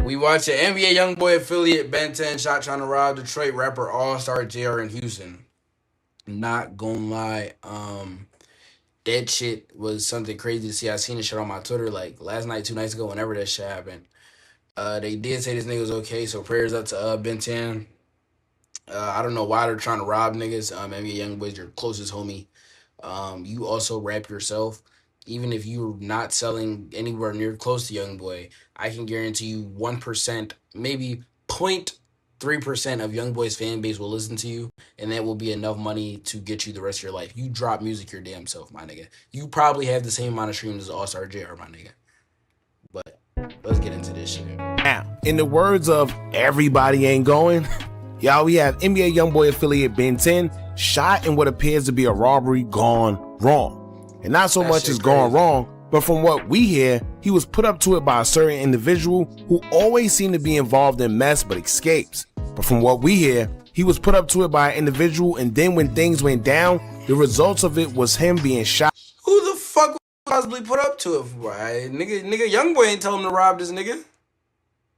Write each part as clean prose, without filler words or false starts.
We watch an NBA YoungBoy affiliate Ben10 shot trying to rob Detroit rapper Allstar JR in Houston. Not gonna lie, that shit was something crazy to see. I seen this shit on my Twitter like last night, 2 nights ago, whenever that shit happened. They did say this nigga was okay, so prayers up to Ben10. I don't know why they're trying to rob niggas. NBA YoungBoy's your closest homie. You also rap yourself. Even if you're not selling anywhere near close to YoungBoy, I can guarantee you 1%, maybe 0.3% of YoungBoy's fan base will listen to you, and that will be enough money to get you the rest of your life. You drop music your damn self, my nigga. You probably have the same amount of streams as All-Star JR, my nigga. But let's get into this shit. Now, in the words of everybody ain't going, y'all, we have NBA YoungBoy affiliate Ben10 shot in what appears to be a robbery gone wrong. And not so much as gone wrong, but from what we hear, he was put up to it by a certain individual who always seemed to be involved in mess but escapes. But from what we hear, he was put up to it by an individual, and then when things went down, the results of it was him being shot. Who the fuck was possibly put up to it for? Nigga, YoungBoy ain't tell him to rob this nigga.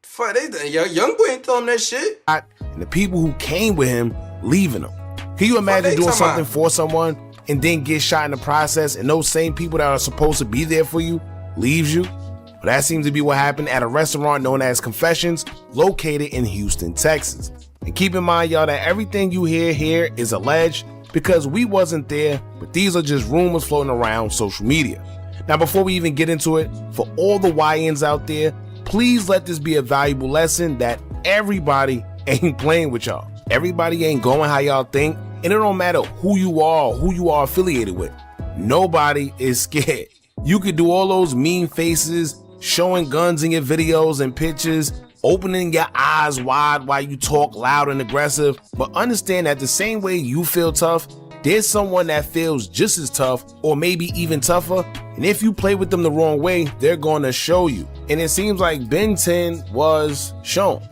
Fuck, YoungBoy ain't tell him that shit. And the people who came with him leaving him. Can you imagine doing something for someone and then get shot in the process, and those same people that are supposed to be there for you leaves you? Well, that seems to be what happened at a restaurant known as Confessions, located in Houston, Texas. And keep in mind, y'all, that everything you hear here is alleged because we wasn't there, but these are just rumors floating around social media. Now, before we even get into it, for all the YNs out there, please let this be a valuable lesson that everybody ain't playing with y'all. Everybody ain't going how y'all think, and it don't matter who you are or who you are affiliated with. Nobody is scared. You could do all those mean faces, showing guns in your videos and pictures, opening your eyes wide while you talk loud and aggressive, but understand that the same way you feel tough, there's someone that feels just as tough or maybe even tougher, and if you play with them the wrong way, they're going to show you. And it seems like Ben10 was shown.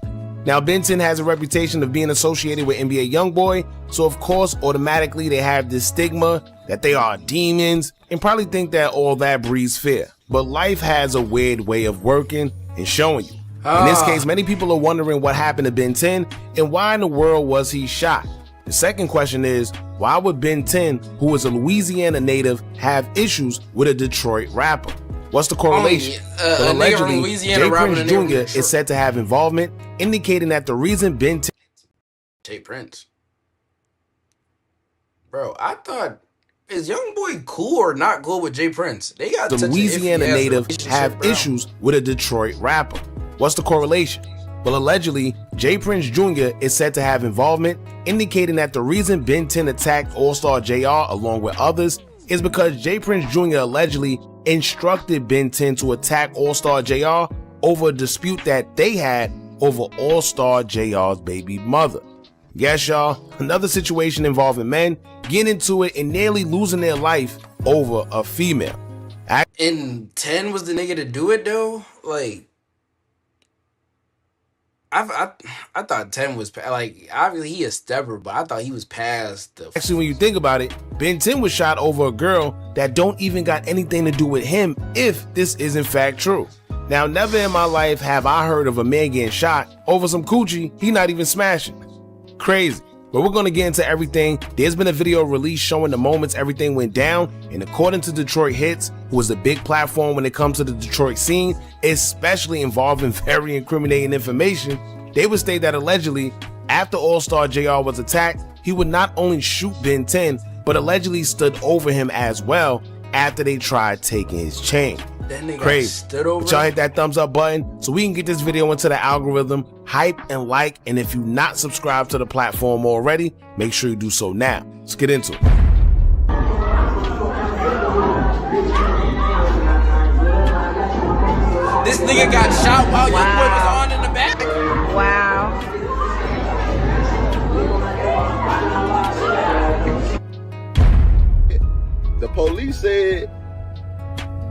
Now, Ben10 has a reputation of being associated with NBA YoungBoy, so of course, automatically they have this stigma that they are demons and probably think that all that breeds fear. But life has a weird way of working and showing you. In this case, many people are wondering what happened to Ben10 and why in the world was he shot. The second question is, why would Ben10, who is a Louisiana native, have issues with a Detroit rapper? What's the correlation? Well, allegedly, J. Prince Jr. is said to have involvement, indicating that the reason Ben10... J. Prince? Bro, I thought, is YoungBoy cool or not cool with J. Prince? They got the Louisiana native have issues with a Detroit rapper. What's the correlation? Well, allegedly, J. Prince Jr. is said to have involvement, indicating that the reason Ben10 attacked Allstar JR along with others is because J. Prince Jr. allegedly instructed Ben10 to attack Allstar JR over a dispute that they had over Allstar JR's baby mother. Yes, y'all, another situation involving men getting into it and nearly losing their life over a female. And 10 was the nigga to do it though? Like, I thought 10 was, like, obviously he a stepper, but I thought he was past the... Actually, when you think about it, Ben10 was shot over a girl that don't even got anything to do with him, if this is in fact true. Now, never in my life have I heard of a man getting shot over some coochie he not even smashing. Crazy. But we're gonna get into everything. There's been a video released showing the moments everything went down, and according to Detroit Hits, who is a big platform when it comes to the Detroit scene, especially involving very incriminating information, they would state that allegedly, after Allstar JR was attacked, he would not only shoot Ben10, but allegedly stood over him as well after they tried taking his chain. Crazy. But y'all hit that thumbs up button so we can get this video into the algorithm, hype and like, and if you're not subscribed to the platform already, make sure you do so now. Let's get into it. This nigga got shot while YoungBoy was on in the back? Wow. The police said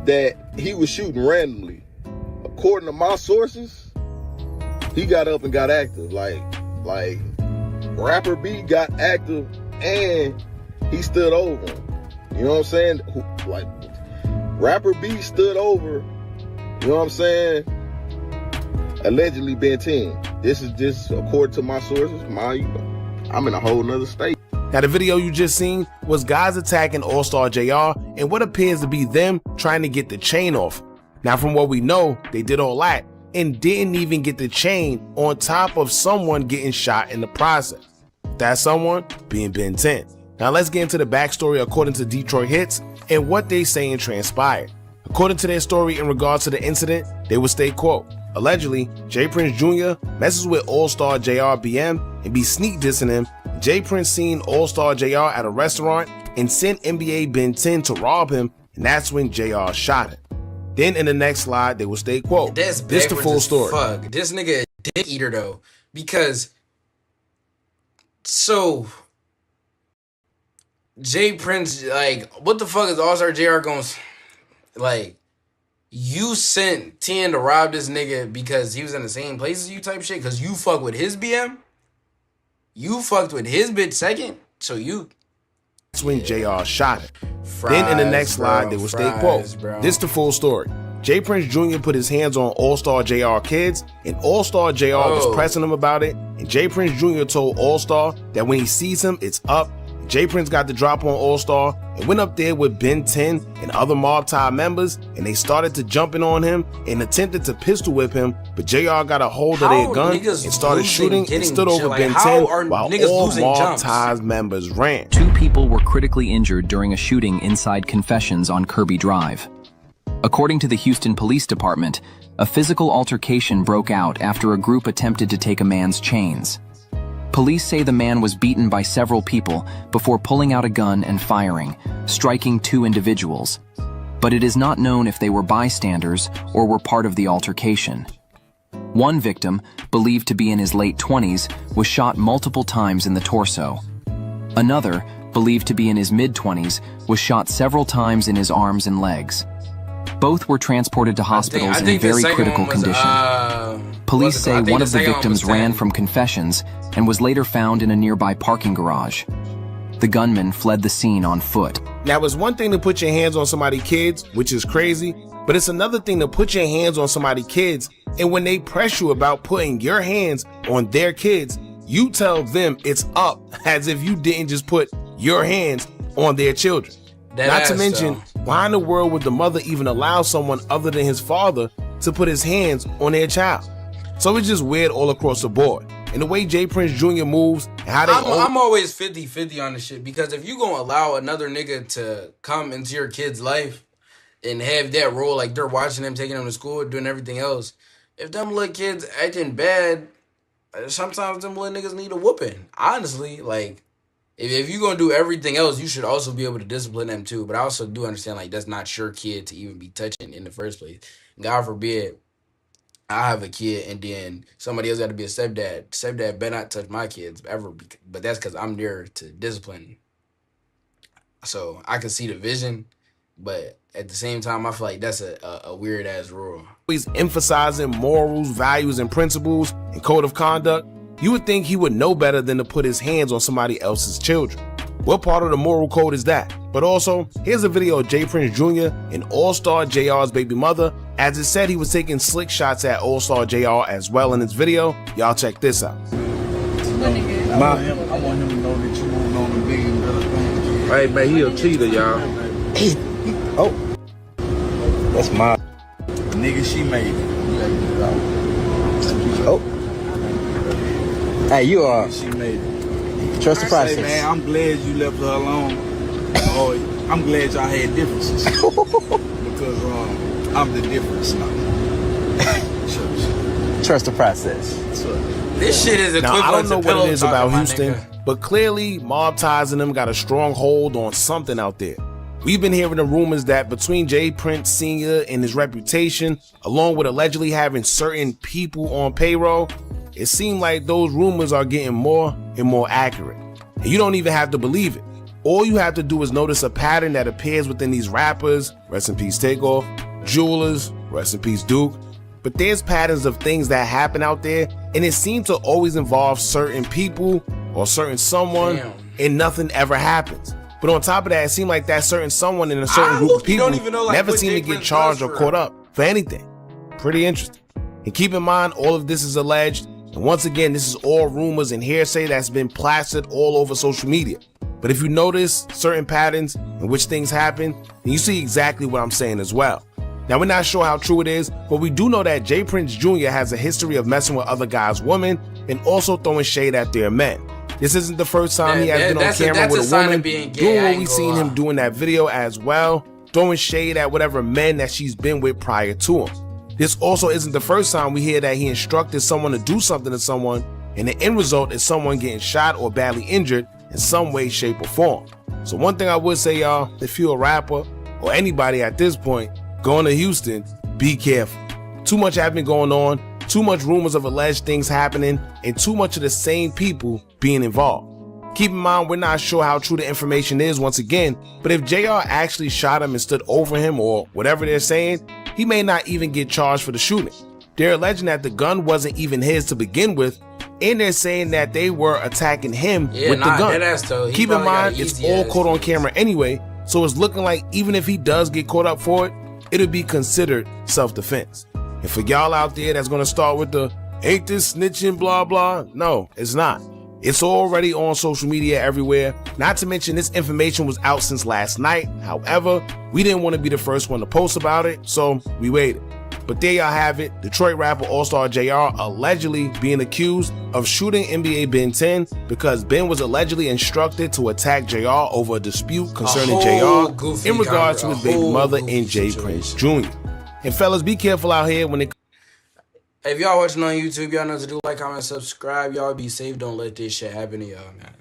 that he was shooting randomly. According to my sources, he got up and got active. Like rapper B got active and he stood over him. You know what I'm saying? Like rapper B stood over, you know what I'm saying, allegedly Ben10. This is just according to my sources. I'm in a whole nother state. Now, the video you just seen was guys attacking Allstar JR and what appears to be them trying to get the chain off. Now, from what we know, they did all that and didn't even get the chain on top of someone getting shot in the process. That someone being Ben10. Now, let's get into the backstory according to Detroit Hits and what they saying transpired. According to their story in regards to the incident, they would state, quote, allegedly, J Prince Jr. messes with Allstar JR BM and be sneak dissing him. J Prince seen Allstar JR at a restaurant and sent NBA Ben10 to rob him, and that's when JR shot him. Then in the next slide, they will state, quote, this the full story. Fuck. This nigga a dick eater though, because so J Prince, like, what the fuck is Allstar JR going? Like, you sent 10 to rob this nigga because he was in the same place as you type shit? Because you fuck with his BM? You fucked with his bitch second? So you... That's when JR shot him. Then in the next slide, they will state, quote, this the full story. J Prince Jr. put his hands on Allstar JR kids, and Allstar JR was pressing him about it, and J Prince Jr. told Allstar that when he sees him, it's up. J Prince got the drop on Allstar and went up there with Ben10 and other Mob Tie members, and they started to jumping on him and attempted to pistol whip him, but JR got a hold of their gun and started shooting and stood over Ben10 while all Mob Tie's members ran. 2 people were critically injured during a shooting inside Confessions on Kirby Drive. According to the Houston Police Department, a physical altercation broke out after a group attempted to take a man's chains. Police say the man was beaten by several people before pulling out a gun and firing, striking 2 individuals. But it is not known if they were bystanders or were part of the altercation. One victim, believed to be in his late 20s, was shot multiple times in the torso. Another, believed to be in his mid-20s, was shot several times in his arms and legs. Both were transported to hospitals in very critical condition. Police say one of the victims ran from Confessions and was later found in a nearby parking garage. The gunman fled the scene on foot. Now, it's one thing to put your hands on somebody's kids, which is crazy, but it's another thing to put your hands on somebody's kids, and when they press you about putting your hands on their kids, you tell them it's up, as if you didn't just put your hands on their children. Not to mention, why in the world would the mother even allow someone other than his father to put his hands on their child? So it's just weird all across the board. And the way J Prince Jr. moves and how they... I'm always 50-50 on this shit, because if you gonna allow another nigga to come into your kid's life and have that role, like they're watching them, taking them to school, doing everything else, if them little kids acting bad, sometimes them little niggas need a whooping. Honestly, like, if you're going to do everything else, you should also be able to discipline them too. But I also do understand, like, that's not your kid to even be touching in the first place. God forbid I have a kid and then somebody else got to be a stepdad. Stepdad better not touch my kids ever, but that's because I'm there to discipline. So I can see the vision, but at the same time, I feel like that's a weird-ass rule. He's emphasizing morals, values, and principles and code of conduct. You would think he would know better than to put his hands on somebody else's children. What part of the moral code is that? But also, here's a video of J Prince Jr. and Allstar JR's baby mother. As it said, he was taking slick shots at Allstar JR as well in this video. Y'all check this out. I want him to know that you moved on to bigger and better things. Hey man, he a cheater, y'all. Oh, that's my nigga. She made it. Oh, hey, you are. She made it. Trust the process. Hey, man, I'm glad you left her alone. I'm glad y'all had differences because I'm the difference now. Trust the process. This shit is equivalent. Now, I don't know to what it is about Houston, nigga. but clearly Mob Ties and them got a strong hold on something out there. We've been hearing the rumors that between J Prince Sr. and his reputation, along with allegedly having certain people on payroll, it seemed like those rumors are getting more and more accurate. And you don't even have to believe it. All you have to do is notice a pattern that appears within these rappers, rest in peace Takeoff, jewelers, rest in peace Duke. But there's patterns of things that happen out there, and it seems to always involve certain people or certain someone, and nothing ever happens. But on top of that, it seemed like that certain someone in a certain group of people never seem to get charged or caught up for anything. Pretty interesting. And keep in mind, all of this is alleged. And once again, this is all rumors and hearsay that's been plastered all over social media. But if you notice certain patterns in which things happen, then you see exactly what I'm saying as well. Now, we're not sure how true it is, but we do know that J. Prince Jr. has a history of messing with other guys' women and also throwing shade at their men. This isn't the first time he has been on camera with a woman doing what we seen him do in that video as well, throwing shade at whatever men that she's been with prior to him. This also isn't the first time we hear that he instructed someone to do something to someone, and the end result is someone getting shot or badly injured in some way, shape, or form. So one thing I would say, y'all, if you're a rapper or anybody at this point going to Houston, be careful. Too much has been going on, too much rumors of alleged things happening, and too much of the same people being involved. Keep in mind, we're not sure how true the information is once again, but if JR actually shot him and stood over him or whatever they're saying, he may not even get charged for the shooting. They're alleging that the gun wasn't even his to begin with, and they're saying that they were attacking him with the gun. Keep in mind, it's all caught on camera anyway, so it's looking like even if he does get caught up for it, it'll be considered self-defense. And for y'all out there that's gonna start with the ain't this snitching blah blah, no, it's not. It's already on social media everywhere. Not to mention this information was out since last night. However, we didn't want to be the first one to post about it, so we waited. But there y'all have it, Detroit rapper Allstar JR allegedly being accused of shooting NBA Ben10 because Ben was allegedly instructed to attack JR over a dispute concerning JR in regards to his baby mother and J. Prince Jr. And fellas, be careful out here when it. If y'all watching on YouTube, y'all know to do like, comment, subscribe. Y'all be safe. Don't let this shit happen to y'all, man.